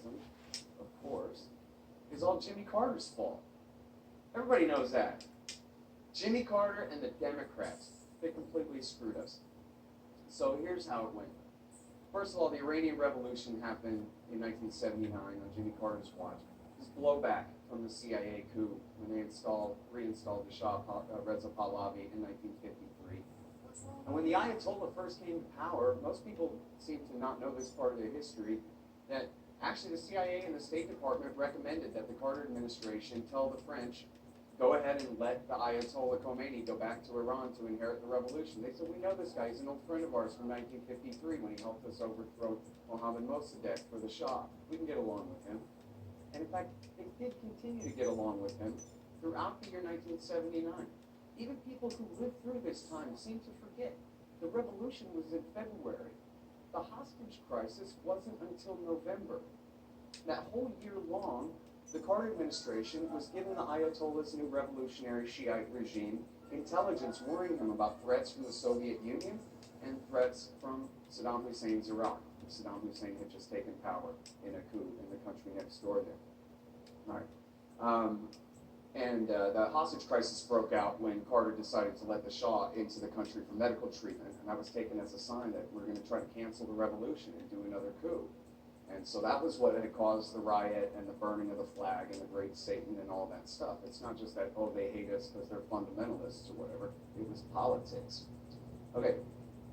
communism, of course, is all Jimmy Carter's fault. Everybody knows that. Jimmy Carter and the Democrats, they completely screwed us. So here's how it went. First of all, the Iranian Revolution happened in 1979 on Jimmy Carter's watch. This blowback from the CIA coup when they reinstalled the Shah Reza Pahlavi in 1953. And when the Ayatollah first came to power, most people seem to not know this part of their history, that actually the CIA and the State Department recommended that the Carter administration tell the French, go ahead and let the Ayatollah Khomeini go back to Iran to inherit the revolution. They said, we know this guy. He's an old friend of ours from 1953 when he helped us overthrow Mohammad Mossadegh for the Shah. We can get along with him. And in fact, they did continue to get along with him throughout the year 1979. Even people who lived through this time seem to forget. The revolution was in February. The hostage crisis wasn't until November. That whole year long, the Carter administration was giving the Ayatollah's new revolutionary Shiite regime intelligence warning him about threats from the Soviet Union and threats from Saddam Hussein's Iraq. Saddam Hussein had just taken power in a coup in the country next door there. All right. The hostage crisis broke out when Carter decided to let the Shah into the country for medical treatment, and that was taken as a sign that we're going to try to cancel the revolution and do another coup. And so that was what had caused the riot and the burning of the flag and the Great Satan and all that stuff. It's not just that, oh, they hate us because they're fundamentalists or whatever. It was politics. Okay,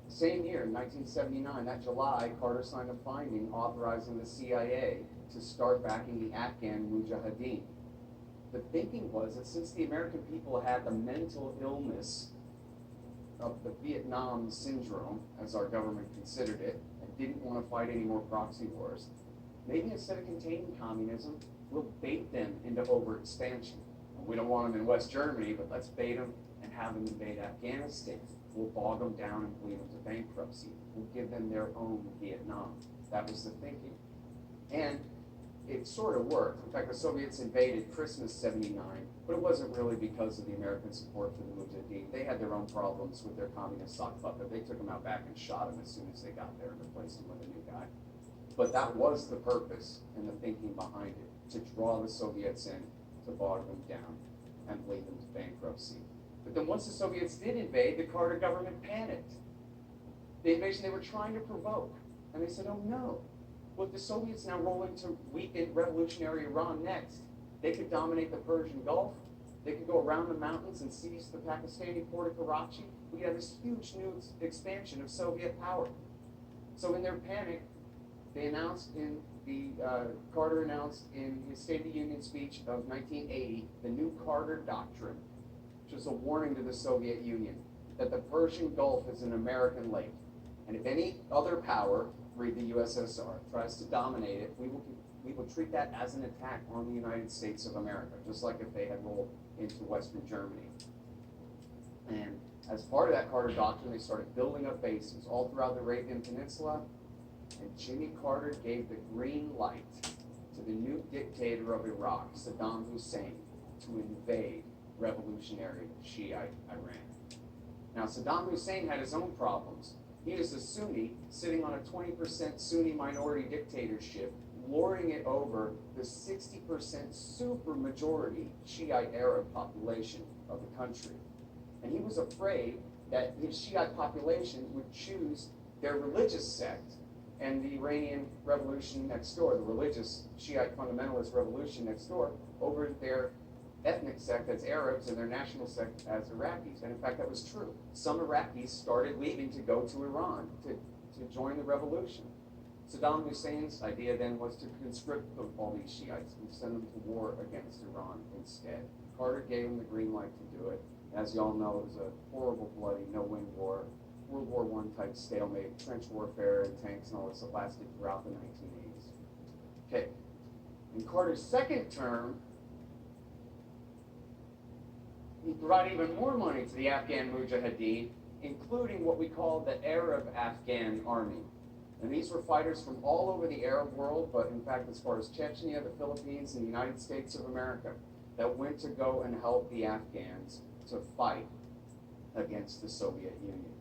same year, 1979, that July, Carter signed a finding authorizing the CIA to start backing the Afghan Mujahideen. The thinking was that since the American people had the mental illness of the Vietnam syndrome, as our government considered it, and didn't want to fight any more proxy wars, maybe instead of containing communism, we'll bait them into overexpansion. We don't want them in West Germany, but let's bait them and have them invade Afghanistan. We'll bog them down and bleed them to bankruptcy. We'll give them their own Vietnam. That was the thinking. And it sort of worked. In fact, the Soviets invaded Christmas '79, but it wasn't really because of the American support for the Mujahideen. They had their own problems with their communist sock puppet. They took him out back and shot him as soon as they got there and replaced him with a new guy. But that was the purpose and the thinking behind it, to draw the Soviets in, to bog them down, and lead them to bankruptcy. But then once the Soviets did invade, the Carter government panicked. The invasion they were trying to provoke. And they said, oh no, well, if the Soviets now roll into weakened revolutionary Iran next, they could dominate the Persian Gulf. They could go around the mountains and seize the Pakistani port of Karachi. We could have this huge new expansion of Soviet power. So in their panic, they announced Carter announced in his State of the Union speech of 1980, the New Carter Doctrine, which was a warning to the Soviet Union that the Persian Gulf is an American lake. And if any other power, read the USSR, tries to dominate it, we will treat that as an attack on the United States of America, just like if they had rolled into Western Germany. And as part of that Carter Doctrine, they started building up bases all throughout the Arabian Peninsula, and Jimmy Carter gave the green light to the new dictator of Iraq, Saddam Hussein, to invade revolutionary Shiite Iran. Now, Saddam Hussein had his own problems. He was a Sunni sitting on a 20% Sunni minority dictatorship, lording it over the 60% super majority Shiite Arab population of the country. And he was afraid that his Shiite population would choose their religious sect and the Iranian revolution next door, the religious Shiite fundamentalist revolution next door, over their ethnic sect as Arabs and their national sect as Iraqis. And in fact, that was true. Some Iraqis started leaving to go to Iran to join the revolution. Saddam Hussein's idea then was to conscript all these Shiites and send them to war against Iran instead. Carter gave him the green light to do it. As you all know, it was a horrible, bloody, no-win war, World War I type stalemate, trench warfare and tanks and all this that lasted throughout the 1980s. Okay, in Carter's second term, he provided even more money to the Afghan Mujahideen, including what we call the Arab Afghan Army. And these were fighters from all over the Arab world, but in fact, as far as Chechnya, the Philippines, and the United States of America, that went to go and help the Afghans to fight against the Soviet Union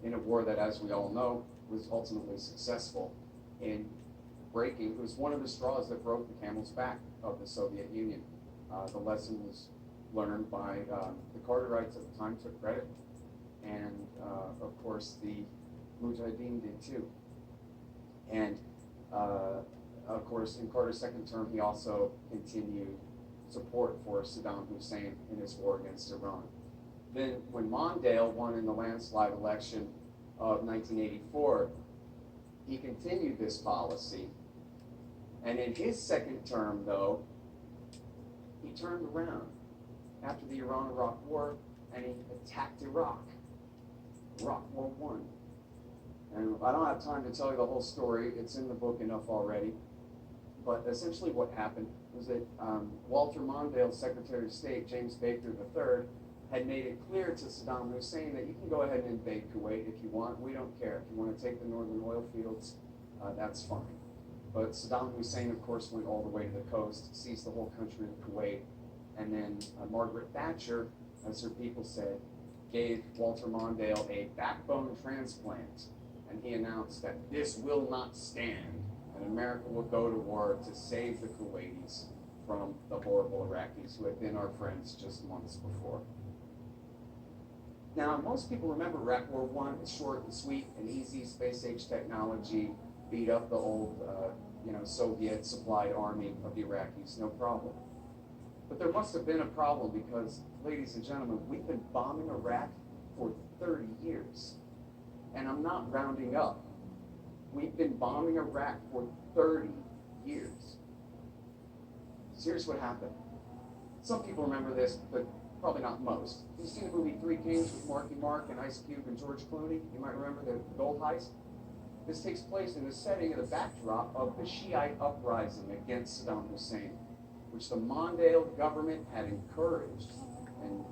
in a war that, as we all know, was ultimately successful in breaking. It was one of the straws that broke the camel's back of the Soviet Union. The lesson was learned by the Carterites at the time took credit, and of course the Mujahideen did too. And of course, in Carter's second term, he also continued support for Saddam Hussein in his war against Iran. Then when Mondale won in the landslide election of 1984, he continued this policy. And in his second term, though, he turned around after the Iran-Iraq War and he attacked Iraq, Iraq War I. And I don't have time to tell you the whole story. It's in the book enough already. But essentially what happened was that Walter Mondale's Secretary of State, James Baker III, had made it clear to Saddam Hussein that you can go ahead and invade Kuwait if you want. We don't care. If you want to take the northern oil fields, that's fine. But Saddam Hussein, of course, went all the way to the coast, seized the whole country of Kuwait, and then Margaret Thatcher, as her people said, gave Walter Mondale a backbone transplant, and he announced that this will not stand, and America will go to war to save the Kuwaitis from the horrible Iraqis who had been our friends just months before. Now, most people remember Iraq War I. It's short and sweet and easy. Space-age technology beat up the old, Soviet-supplied army of the Iraqis, no problem. But there must have been a problem because, ladies and gentlemen, we've been bombing Iraq for 30 years. And I'm not rounding up. We've been bombing Iraq for 30 years. So here's what happened. Some people remember this, but probably not most. You've seen the movie Three Kings with Marky Mark and Ice Cube and George Clooney. You might remember the gold heist. This takes place in the setting of the backdrop of the Shiite uprising against Saddam Hussein, which the Mondale government had encouraged.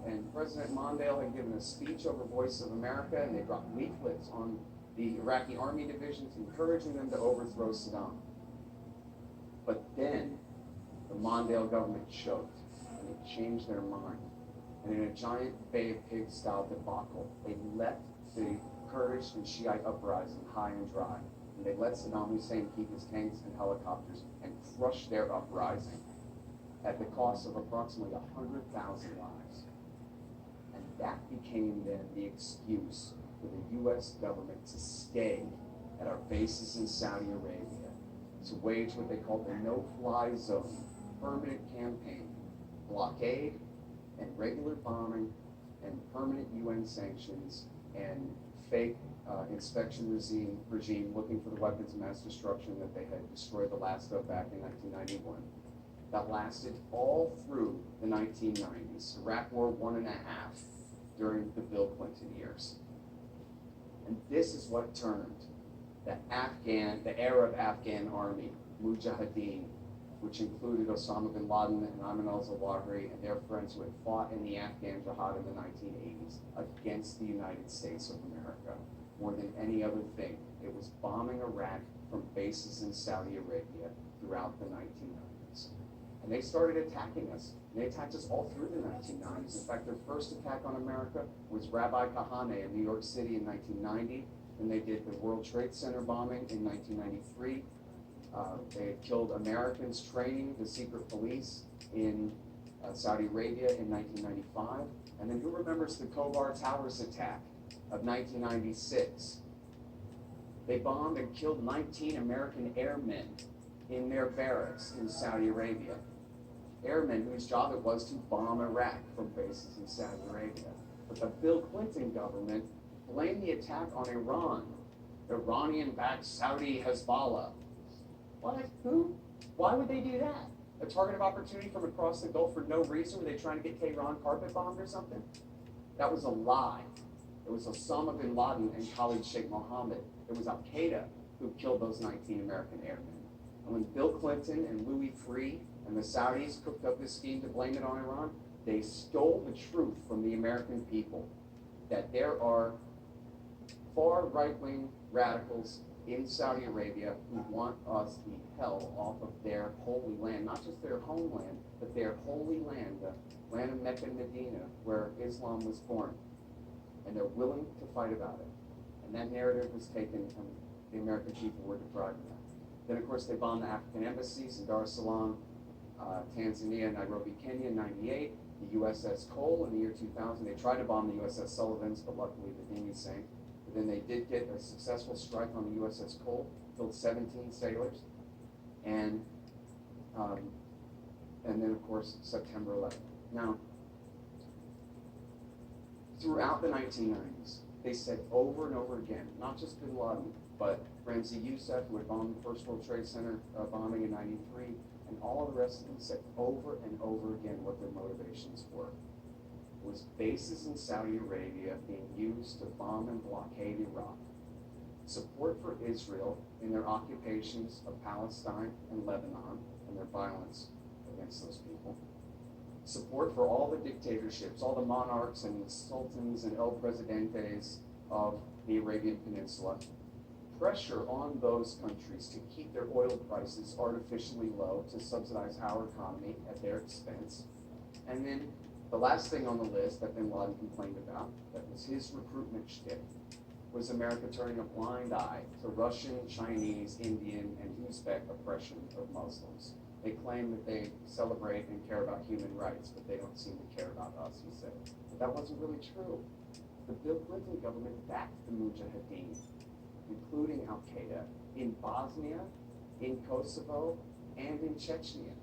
And President Mondale had given a speech over Voice of America, and they dropped leaflets on the Iraqi army divisions encouraging them to overthrow Saddam. But then the Mondale government choked, and it changed their mind. And in a giant Bay of Pigs style debacle, they left the Kurdish and Shiite uprising high and dry. And they let Saddam Hussein keep his tanks and helicopters and crush their uprising at the cost of approximately 100,000 lives. And that became then the excuse for the U.S. government to stay at our bases in Saudi Arabia, to wage what they called the no-fly zone, permanent campaign, blockade and regular bombing and permanent UN sanctions and fake inspection regime looking for the weapons of mass destruction that they had destroyed the last of back in 1991. That lasted all through the 1990s, Iraq War I and a half, during the Bill Clinton years. And this is what turned the Arab Afghan army, Mujahideen, which included Osama bin Laden and Ayman al-Zawahiri and their friends who had fought in the Afghan Jihad in the 1980s against the United States of America. More than any other thing, it was bombing Iraq from bases in Saudi Arabia throughout the 1990s. And they started attacking us. And they attacked us all through the 1990s. In fact, their first attack on America was Rabbi Kahane in New York City in 1990. Then they did the World Trade Center bombing in 1993. They had killed Americans training the secret police in Saudi Arabia in 1995. And then who remembers the Khobar Towers attack of 1996? They bombed and killed 19 American airmen in their barracks in Saudi Arabia. Airmen whose job it was to bomb Iraq from bases in Saudi Arabia. But the Bill Clinton government blamed the attack on Iran, Iranian-backed Saudi Hezbollah. What? Who? Why would they do that? A target of opportunity from across the Gulf for no reason? Were they trying to get Tehran carpet bombed or something? That was a lie. It was Osama bin Laden and Khalid Sheikh Mohammed. It was Al-Qaeda who killed those 19 American airmen. And when Bill Clinton and Louis Freeh and the Saudis cooked up this scheme to blame it on Iran, they stole the truth from the American people that there are far right-wing radicals in Saudi Arabia who want us the hell off of their holy land, not just their homeland, but their holy land, the land of Mecca and Medina, where Islam was born. And they're willing to fight about it. And that narrative was taken, and the American people were deprived of that. Then, of course, they bombed the African embassies in Dar es Salaam, Tanzania, Nairobi, Kenya in 98, the USS Cole in the year 2000. They tried to bomb the USS Sullivans, but luckily the dinghy sank. But then they did get a successful strike on the USS Cole, killed 17 sailors. And then, of course, September 11th. Now, throughout the 1990s, they said over and over again, not just bin Laden, but Ramzi Youssef, who had bombed the First World Trade Center bombing in 93, and all of the rest of them said over and over again what their motivations were. It was bases in Saudi Arabia being used to bomb and blockade Iraq, support for Israel in their occupations of Palestine and Lebanon and their violence against those people, support for all the dictatorships, all the monarchs and sultans and el presidentes of the Arabian Peninsula, pressure on those countries to keep their oil prices artificially low to subsidize our economy at their expense. And then the last thing on the list that bin Laden complained about, that was his recruitment shtick, was America turning a blind eye to Russian, Chinese, Indian, and Uzbek oppression of Muslims. They claim that they celebrate and care about human rights, but they don't seem to care about us, he said. But that wasn't really true. The Bill Clinton government backed the Mujahideen, including Al-Qaeda, in Bosnia, in Kosovo, and in Chechnya.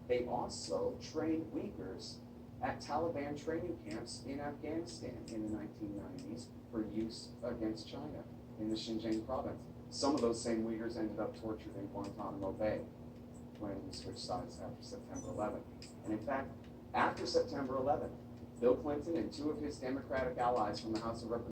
They also trained Uyghurs at Taliban training camps in Afghanistan in the 1990s for use against China in the Xinjiang province. Some of those same Uyghurs ended up tortured in Guantanamo Bay when we switched sides after September 11th. And in fact, after September 11th, Bill Clinton and two of his Democratic allies from the House of Representatives